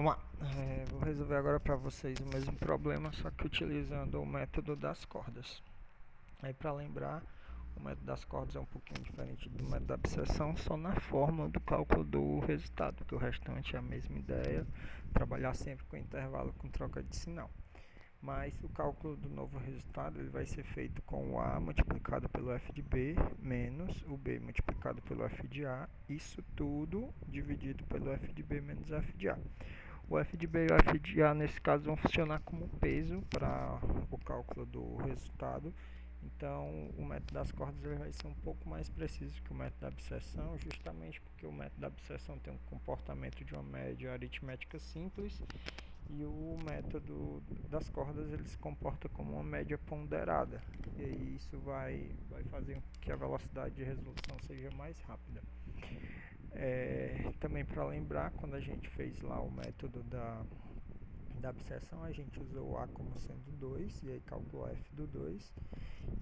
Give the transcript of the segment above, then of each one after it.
Vamos lá, vou resolver agora para vocês o mesmo problema, só que utilizando o método das cordas. Aí, para lembrar, o método das cordas é um pouquinho diferente do método da abscissão, só na forma do cálculo do resultado, porque o restante é a mesma ideia, trabalhar sempre com intervalo com troca de sinal. Mas o cálculo do novo resultado ele vai ser feito com o A multiplicado pelo F de B menos o B multiplicado pelo F de A, isso tudo dividido pelo F de B menos F de A. O F de B e o F de A nesse caso vão funcionar como peso para o cálculo do resultado. Então o método das cordas ele vai ser um pouco mais preciso que o método da abscissão, justamente porque o método da abscissão tem um comportamento de uma média aritmética simples e o método das cordas ele se comporta como uma média ponderada, e aí isso vai fazer com que a velocidade de resolução seja mais rápida. Também para lembrar, quando a gente fez lá o método da abscissão, a gente usou o A como sendo 2 e aí calculou F do 2.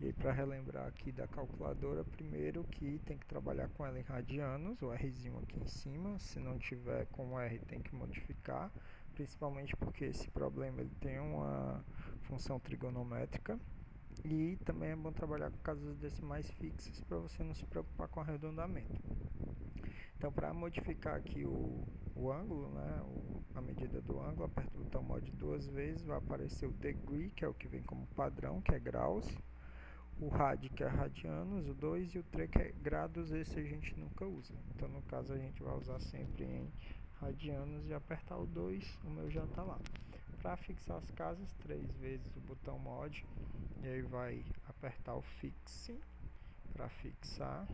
E aí, para relembrar aqui da calculadora, primeiro que tem que trabalhar com ela em radianos, o Rzinho aqui em cima. Se não tiver com o R, tem que modificar, principalmente porque esse problema ele tem uma função trigonométrica. E também é bom trabalhar com casas decimais fixas para você não se preocupar com arredondamento. Então, para modificar aqui o ângulo, né, a medida do ângulo, aperta o botão mod duas vezes, vai aparecer o degree, que é o que vem como padrão, que é graus, o rad, que é radianos, o 2 e o 3, que é grados, esse a gente nunca usa. Então, no caso, a gente vai usar sempre em radianos e apertar o 2, o meu já está lá. Para fixar as casas, 3 vezes o botão mod, e aí vai apertar o fixe para fixar.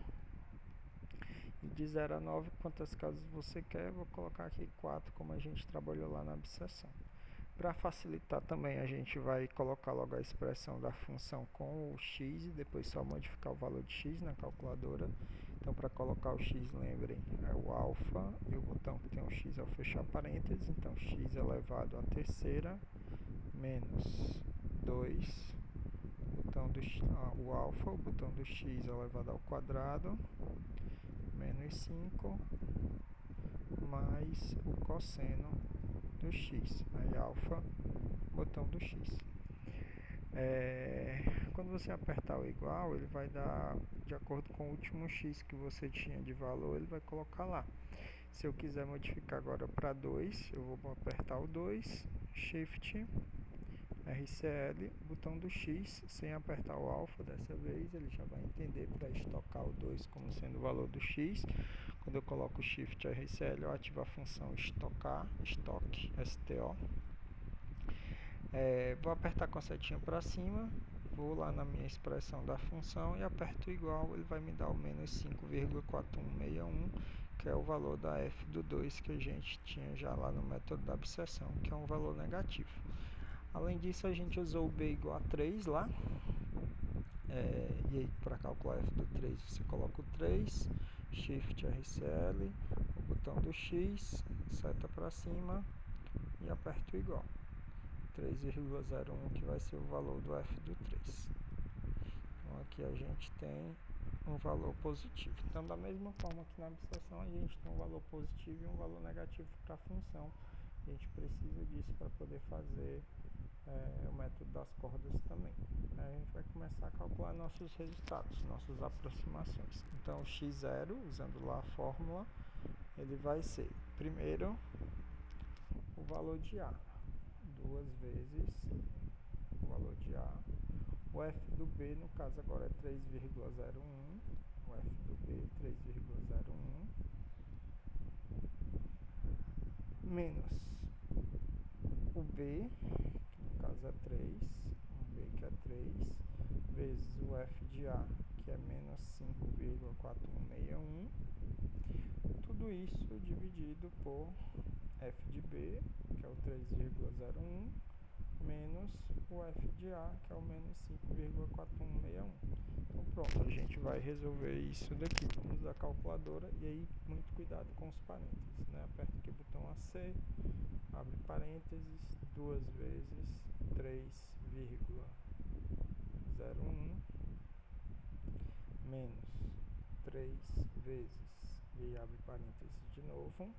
E de 0 a 9, quantas casas você quer, vou colocar aqui 4, como a gente trabalhou lá na abscissão. Para facilitar também, a gente vai colocar logo a expressão da função com o x e depois só modificar o valor de x na calculadora. Então, para colocar o x, lembrem, é o alfa e o botão que tem o x ao fechar parênteses. Então, x elevado à terceira menos 2, o alfa, o botão do x elevado ao quadrado, menos 5, mais o cosseno do x, aí alfa, botão do x. Quando você apertar o igual, ele vai dar, de acordo com o último x que você tinha de valor, ele vai colocar lá. Se eu quiser modificar agora para 2, eu vou apertar o 2, Shift, RCL, botão do X, sem apertar o alfa dessa vez, ele já vai entender para estocar o 2 como sendo o valor do X. Quando eu coloco o Shift RCL, eu ativo a função estocar, estoque, STO. Vou apertar com a setinha para cima, vou lá na minha expressão da função e aperto igual, ele vai me dar o menos 5,4161, que é o valor da F do 2 que a gente tinha já lá no método da abscissão, que é um valor negativo. Além disso, a gente usou o B igual a 3 lá. E aí, para calcular F do 3, você coloca o 3, Shift RCL, o botão do X, seta para cima e aperta o igual. 3,01, que vai ser o valor do F do 3. Então, aqui a gente tem um valor positivo. Então, da mesma forma que na abscissão, a gente tem um valor positivo e um valor negativo para a função. A gente precisa disso para poder fazer o método das cordas também. Aí a gente vai começar a calcular nossos resultados, nossas aproximações. Então, o x0, usando lá a fórmula, ele vai ser, primeiro, o valor de A, 2 vezes o valor de A. O F do B, no caso agora é 3,01, o F do B 3,01, menos o B, que no caso é 3, o B que é 3, vezes o F de A, que é menos 5,4161, tudo isso dividido por F de B, que é o 3,01, menos o F de A, que é o menos 5,4161. Então pronto, a gente vai resolver isso daqui. Vamos usar a calculadora e aí muito cuidado com os parênteses, né? Aperta aqui o botão AC, abre parênteses, 2 vezes 3,01 menos 3 vezes, e abre parênteses de novo,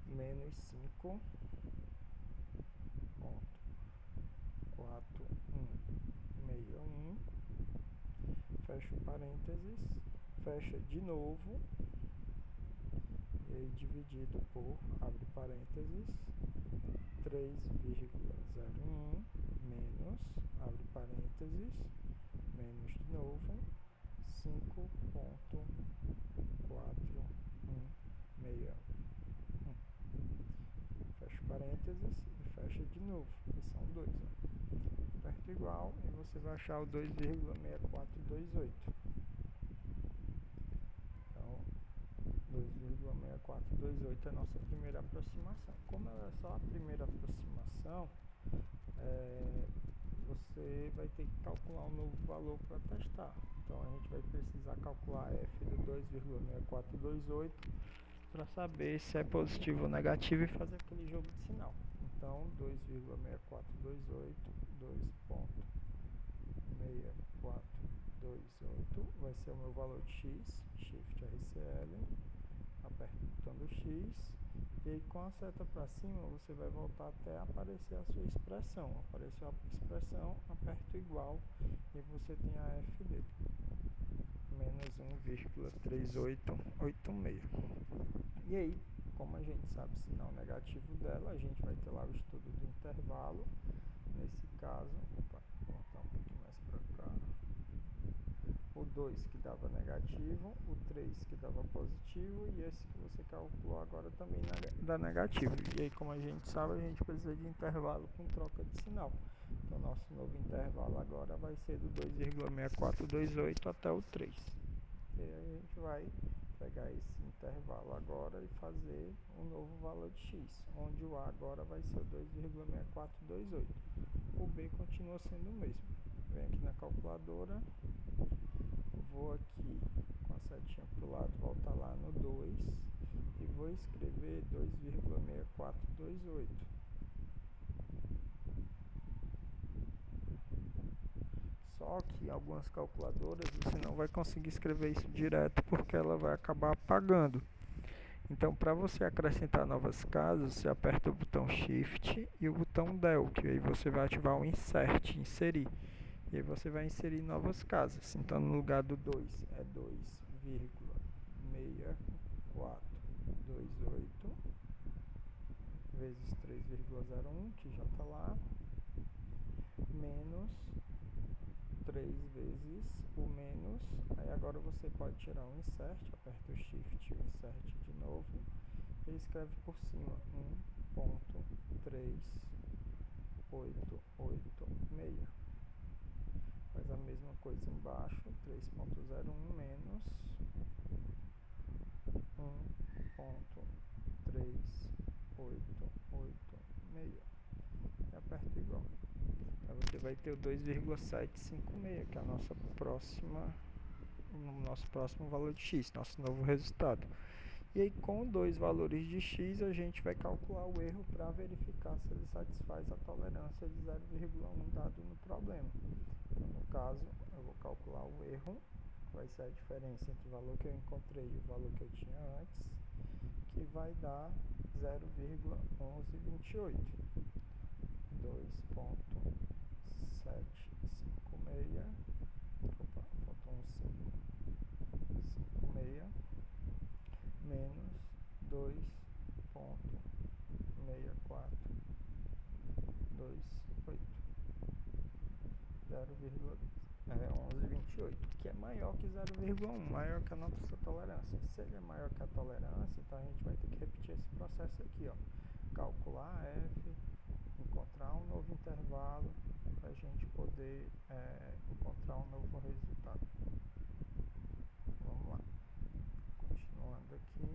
menos 5.4161, fecha o parênteses, fecha de novo, e aí dividido por, abre parênteses, 3,01 menos, abre parênteses, menos de novo, 5.4161. Fecha o parênteses e fecha de novo, que são 2. Aperta igual e você vai achar o 2,6428. Então, 2,6428 é a nossa primeira aproximação. Como ela é só a primeira aproximação, você vai ter que calcular um novo valor para testar. Então, a gente vai precisar calcular f do 2,6428 para saber se é positivo ou negativo e fazer aquele jogo de sinal. Então, 2,6428, 2.6428 vai ser o meu valor de x, Shift RCL, aperta o botão do x, e aí com a seta para cima você vai voltar até aparecer a sua expressão. Apareceu a expressão, aperta o igual e você tem a f dele, menos 1,3886. E aí, como a gente sabe o sinal negativo dela, a gente vai ter lá o estudo do intervalo. Nesse caso, vou botar um pouquinho mais para cá, o 2 que dava negativo, o 3 que dava positivo e esse que você calculou agora também dá negativo. E aí, como a gente sabe, a gente precisa de intervalo com troca de sinal. Então, nosso novo intervalo agora vai ser do 2,6428 até o 3. E aí a gente vai pegar esse intervalo agora e fazer um novo valor de x, onde o A agora vai ser o 2,6428. O B continua sendo o mesmo. Venho aqui na calculadora, vou aqui com a setinha para o lado, voltar lá no 2 e vou escrever 2,6428. Só que algumas calculadoras você não vai conseguir escrever isso direto porque ela vai acabar apagando. Então, para você acrescentar novas casas, você aperta o botão Shift e o botão Del, que aí você vai ativar o Insert, inserir. E aí você vai inserir novas casas. Então, no lugar do 2 é 2,6428 vezes 3,01, que já está lá, menos 3 vezes o menos, aí agora você pode tirar o insert, aperta o shift e o insert de novo, e escreve por cima 1.3886. Faz a mesma coisa embaixo, 3.01 menos 1.3886. E aperta igual. Aí você vai ter o 2,756, que é a nossa nosso próximo valor de x, nosso novo resultado. E aí, com dois valores de x, a gente vai calcular o erro para verificar se ele satisfaz a tolerância de 0,1 dado no problema. Então, no caso, eu vou calcular o erro, que vai ser a diferença entre o valor que eu encontrei e o valor que eu tinha antes, que vai dar 0,1128. 2.756, opa, faltou um 5,56 menos 2.6428, 0,1128, que é maior que 0,1, maior que a nossa tolerância. Se ele é maior que a tolerância, então a gente vai ter que repetir esse processo aqui, ó. Calcular f, encontrar um novo intervalo para a gente poder encontrar um novo resultado. Vamos lá. Continuando aqui.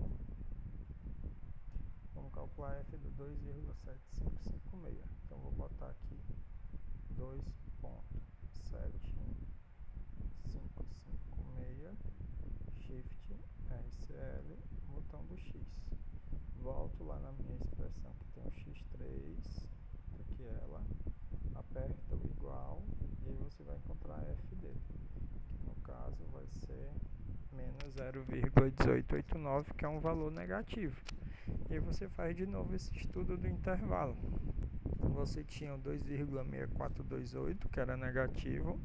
Vamos calcular f do 2,7556. Então, vou botar aqui 2.7556, Shift, RCL, botão do X. Volto lá na minha expressão que tem o x3, aqui ela, aperta o igual e aí você vai encontrar a f dele, que no caso vai ser menos 0,1889, que é um valor negativo. E você faz de novo esse estudo do intervalo. Você tinha o 2,6428, que era negativo,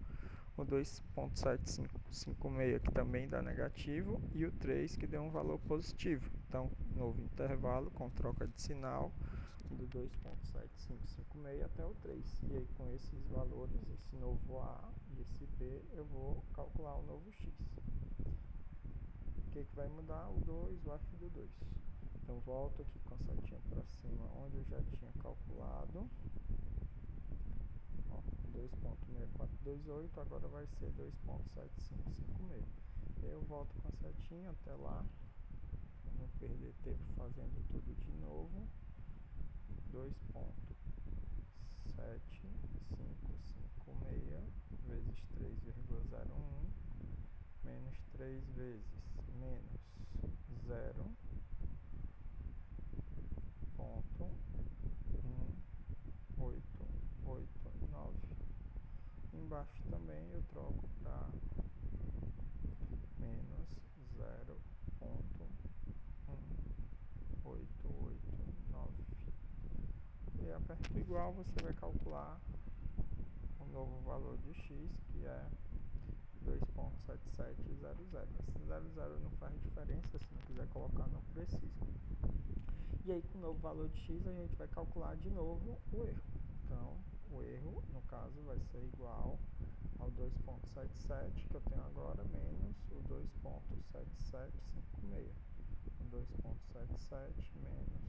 o 2,7556, que também dá negativo, e o 3, que deu um valor positivo. Então, novo intervalo com troca de sinal do 2,7556 até o 3. E aí, com esses valores, esse novo A e esse B, eu vou calcular o novo X. O que vai mudar? O 2, o F do 2. Então, volto aqui com a setinha para cima, onde eu já tinha calculado. 2,6428, agora vai ser 2,7556. Eu volto com a setinha até lá, para não perder tempo fazendo tudo de novo. 2,7556 vezes 3,01 menos 3 vezes menos 0,1889. Embaixo também eu troco para menos 0,1889. E aperto igual, você vai calcular o novo valor de x, que é 2,7700. Esse 00 não faz diferença, se não quiser colocar não precisa. E aí com o novo valor de x a gente vai calcular de novo o erro. Então o erro, no caso, vai ser igual ao 2,77 que eu tenho agora, menos o 2,7756. 2,77 menos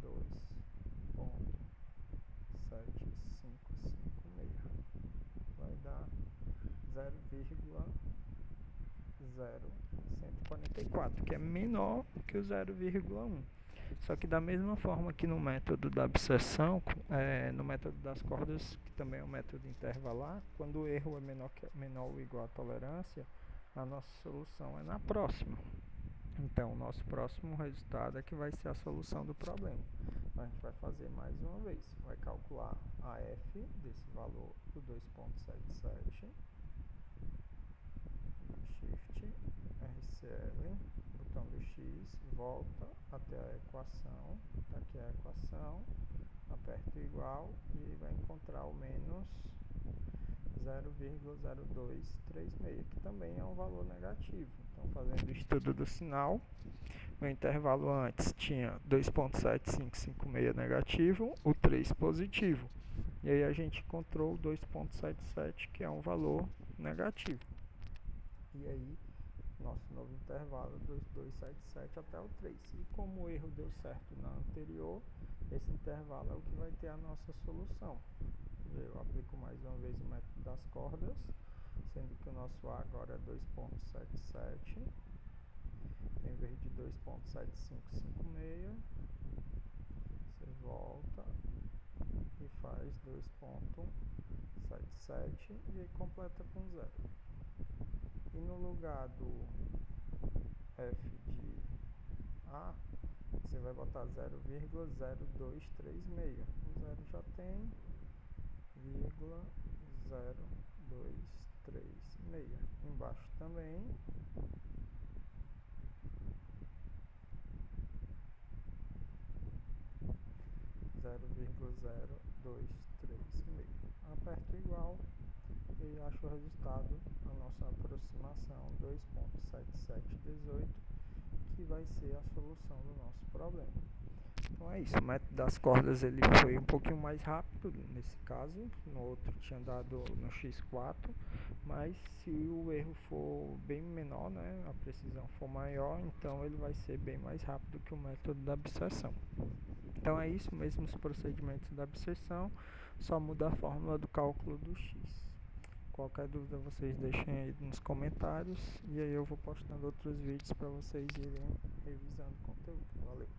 2,7556 vai dar 0,0144, que é menor que o 0,1. Só que da mesma forma que no método da abscissão, no método das cordas, que também é um método intervalar, quando o erro é menor ou igual à tolerância, a nossa solução é na próxima. Então, o nosso próximo resultado é que vai ser a solução do problema. Então, a gente vai fazer mais uma vez. Vai calcular a F desse valor do 2,77, Shift, RCL, botão do X, volta até a equação, tá aqui a equação, aperto igual e vai encontrar o menos 0,0236, que também é um valor negativo. Então, fazendo o estudo do sinal, o intervalo antes tinha 2,7556 negativo, o 3 positivo. E aí a gente encontrou o 2,77, que é um valor negativo. E aí, nosso novo intervalo dos 2,77 até o 3. E como o erro deu certo na anterior, esse intervalo é o que vai ter a nossa solução. Eu aplico mais uma vez o método das cordas, sendo que o nosso A agora é 2,77, em vez de 2,7556, você volta e faz 2,77 e aí completa com 0. E no lugar do F de A, você vai botar 0,0236. O 0 já tem, 0,0236. Embaixo também. 0,0236. Aperto igual e acho o resultado, a nossa aproximação 2,7718, que vai ser a solução do nosso problema. Então é isso, o método das cordas ele foi um pouquinho mais rápido nesse caso, no outro tinha dado no X4, mas se o erro for bem menor, né, a precisão for maior, então ele vai ser bem mais rápido que o método da abscissão. Então é isso, mesmo os procedimentos da abscissão, só muda a fórmula do cálculo do X. Qualquer dúvida vocês deixem aí nos comentários e aí eu vou postando outros vídeos para vocês irem revisando o conteúdo. Valeu!